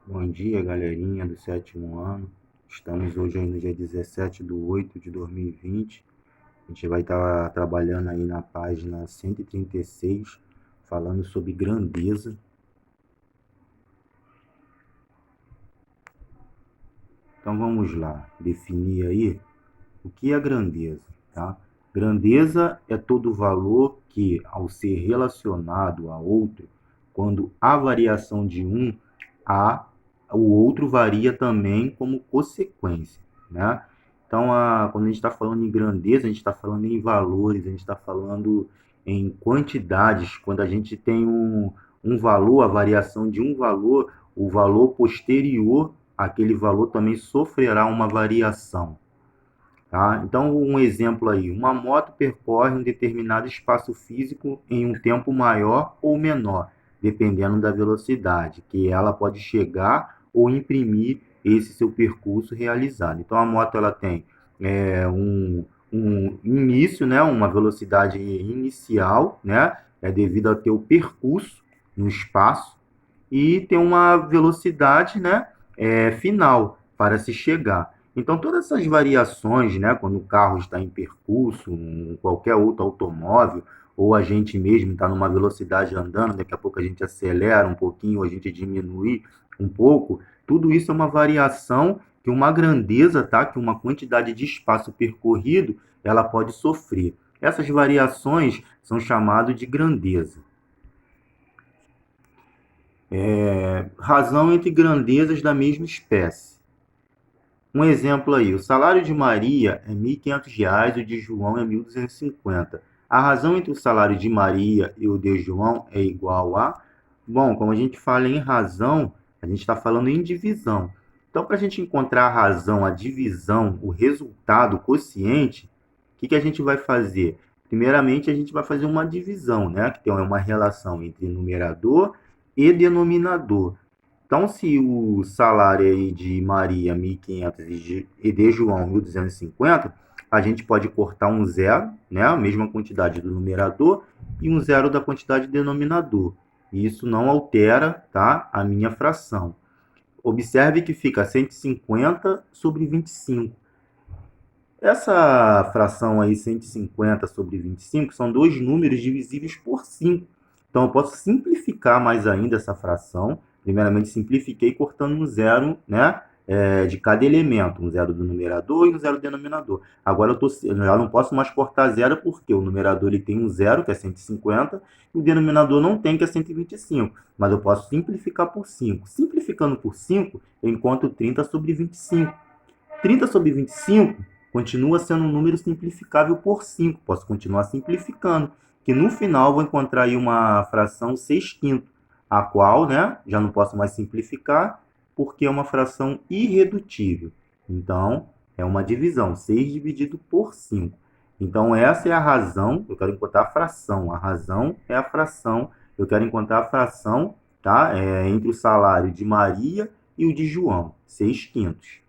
Bom dia, galerinha do sétimo ano. Estamos hoje aí no dia 17/8 de 2020. A gente vai estar trabalhando aí na página 136, falando sobre grandeza. Então vamos lá, definir aí o que é grandeza, tá? Grandeza é todo valor que, ao ser relacionado a outro, quando há variação de um, o outro varia também como consequência, né? Então, quando a gente está falando em grandeza, a gente está falando em valores, a gente está falando em quantidades. Quando a gente tem um valor, a variação de um valor, o valor posterior àquele valor também sofrerá uma variação. Tá? Então, um exemplo aí, uma moto percorre um determinado espaço físico em um tempo maior ou menor, dependendo da velocidade que ela pode chegar ou imprimir esse seu percurso realizado. Então, a moto ela tem um início, né, uma velocidade inicial, né, devido ao teu percurso no espaço, e tem uma velocidade, né, final para se chegar. Então, todas essas variações, né, quando o carro está em percurso, qualquer outro automóvel, ou a gente mesmo está numa velocidade andando, daqui a pouco a gente acelera um pouquinho, ou a gente diminui um pouco, tudo isso é uma variação que uma grandeza, tá, que uma quantidade de espaço percorrido, ela pode sofrer. Essas variações são chamadas de grandeza. Razão entre grandezas da mesma espécie. Um exemplo aí, o salário de Maria é R$ 1.500 e o de João é 1.250. A razão entre o salário de Maria e o de João é igual a... Bom, como a gente fala em razão, a gente está falando em divisão. Então, para a gente encontrar a razão, a divisão, o resultado, o quociente, o que a gente vai fazer? Primeiramente, a gente vai fazer uma divisão, né? Que tem uma relação entre numerador e denominador. Então, se o salário aí de Maria 1.500 e de João 1.250, a gente pode cortar um zero, né, a mesma quantidade do numerador, e um zero da quantidade do denominador. E isso não altera, tá, a minha fração. Observe que fica 150 sobre 25. Essa fração aí, 150 sobre 25, são dois números divisíveis por 5. Então, eu posso simplificar mais ainda essa fração. Primeiramente, simplifiquei cortando um zero, né, de cada elemento. Um zero do numerador e um zero do denominador. Agora, eu já não posso mais cortar zero porque o numerador ele tem um zero, que é 150, e o denominador não tem, que é 125. Mas eu posso simplificar por 5. Simplificando por 5, eu encontro 30 sobre 25. 30 sobre 25 continua sendo um número simplificável por 5. Posso continuar simplificando, que no final vou encontrar aí uma fração 6 quintos, a qual, né, já não posso mais simplificar, porque é uma fração irredutível. Então, é uma divisão, 6 dividido por 5. Então, essa é a razão, eu quero encontrar a fração. A razão é a fração, eu quero encontrar a fração, tá, entre o salário de Maria e o de João, 6 quintos.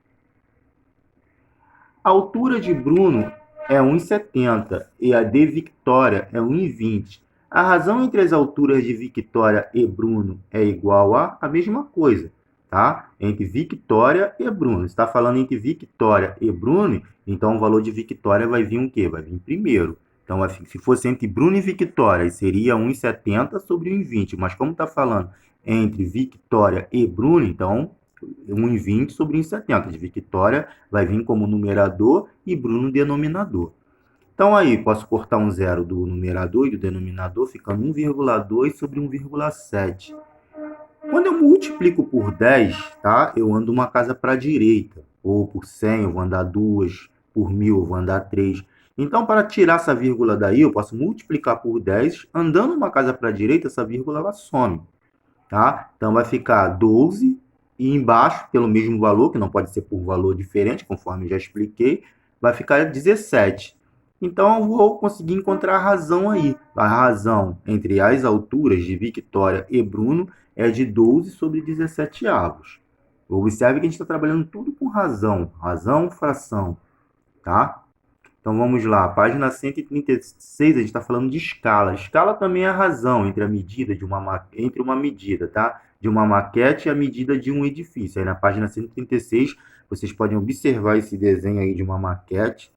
A altura de Bruno é 1,70 e a de Victoria é 1,20. A razão entre as alturas de Victoria e Bruno é igual a mesma coisa, tá? Entre Victoria e Bruno. Está falando entre Victoria e Bruno, então o valor de Victoria vai vir o quê? Vai vir primeiro. Então, se fosse entre Bruno e Victoria, seria 1,70 sobre 1,20. Mas como está falando entre Victoria e Bruno, então 1,20 sobre 1,70. De Victoria vai vir como numerador e Bruno denominador. Então aí, posso cortar um zero do numerador e do denominador, ficando 1,2 sobre 1,7. Quando eu multiplico por 10, tá? Eu ando uma casa para a direita. Ou por 100, eu vou andar 2. Por 1.000, eu vou andar 3. Então, para tirar essa vírgula daí, eu posso multiplicar por 10. Andando uma casa para a direita, essa vírgula ela some. Tá? Então vai ficar 12 e embaixo, pelo mesmo valor, que não pode ser por valor diferente, conforme já expliquei, vai ficar 17. Então eu vou conseguir encontrar a razão aí. A razão entre as alturas de Victoria e Bruno é de 12 sobre 17 avos. Observe que a gente está trabalhando tudo com razão. Razão, fração. Tá? Então vamos lá, página 136, a gente está falando de escala. Escala também é a razão entre a medida entre uma medida, tá? de uma maquete e a medida de um edifício. Aí na página 136, vocês podem observar esse desenho aí de uma maquete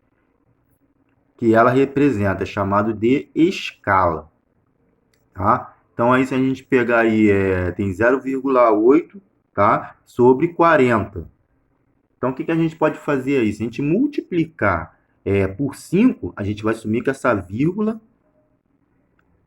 que ela representa, é chamado de escala, tá? Então aí se a gente pegar aí, tem 0,8, tá? Sobre 40. Então o que a gente pode fazer aí? Se a gente multiplicar por 5, a gente vai assumir que essa vírgula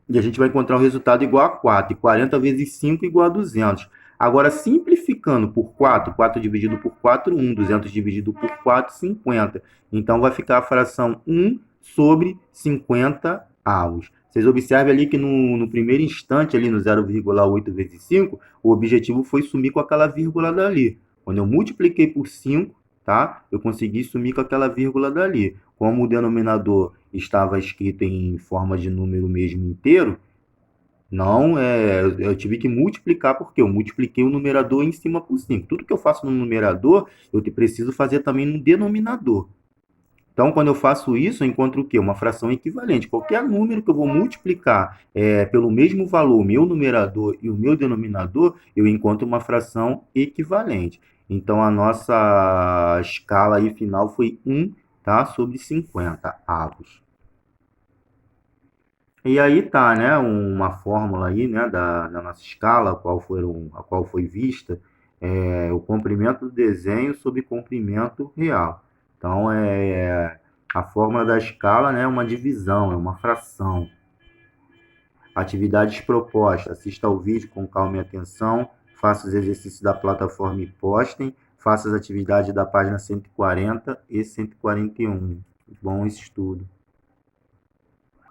e a gente vai encontrar um resultado igual a 4. E 40 vezes 5 igual a 200. Agora, simplificando por 4, 4 dividido por 4, 1. 200 dividido por 4, 50. Então, vai ficar a fração 1 sobre 50 avos. Vocês observem ali que no primeiro instante, ali no 0,8 vezes 5, o objetivo foi sumir com aquela vírgula dali. Quando eu multipliquei por 5, tá? Eu consegui sumir com aquela vírgula dali. Como o denominador estava escrito em forma de número mesmo inteiro, não eu tive que multiplicar, porque eu multipliquei o numerador em cima por 5. Tudo que eu faço no numerador, eu preciso fazer também no denominador. Então, quando eu faço isso, eu encontro o quê? Uma fração equivalente. Qualquer número que eu vou multiplicar pelo mesmo valor, o meu numerador e o meu denominador, eu encontro uma fração equivalente. Então, a nossa escala aí final foi 1, tá? Sobre 50 avos. E aí tá, né, uma fórmula aí, né, da nossa escala, a qual foi vista, o comprimento do desenho sobre comprimento real. Então, a fórmula da escala, né, é uma divisão, é uma fração. Atividades propostas. Assista ao vídeo com calma e atenção, faça os exercícios da plataforma e postem, faça as atividades da página 140 e 141. Bom estudo.